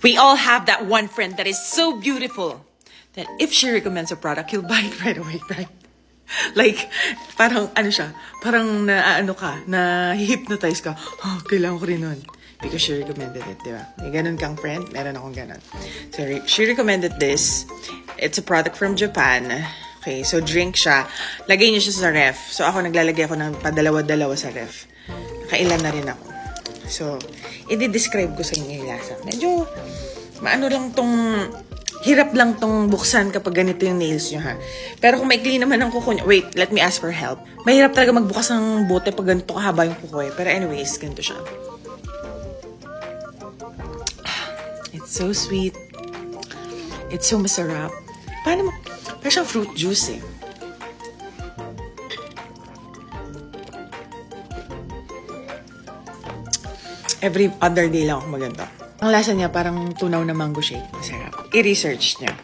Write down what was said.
We all have that one friend that is so beautiful that if she recommends a product, you'll buy it right away, right? Like, parang, ano siya, parang na-hypnotize ka. Oh, kailangan ko rin nun. Because she recommended it, di ba? May ganun kang friend, meron akong ganun. So, she recommended this. It's a product from Japan. Okay, so drink siya. Lagay niyo siya sa ref. So, ako naglalagay ako ng padalawa-dalawa sa ref. Nakailan na rin ako. So, i-describe ko sa inyo yung lasa. Medyo, maano lang tong, hirap lang tong buksan kapag ganito yung nails nyo, ha? Pero kung maikli naman ang kuko nyo, wait, let me ask for help. Mahirap talaga magbukas ng bote pag ganito kahaba yung kuko, eh. Pero anyways, ganito siya. It's so sweet. It's so masarap. Paano mo? Parang siyang fruit juice, eh. Every other day lang ako maganda. Ang lasa niya parang tunaw na mango shake. Masarap. I-research niya.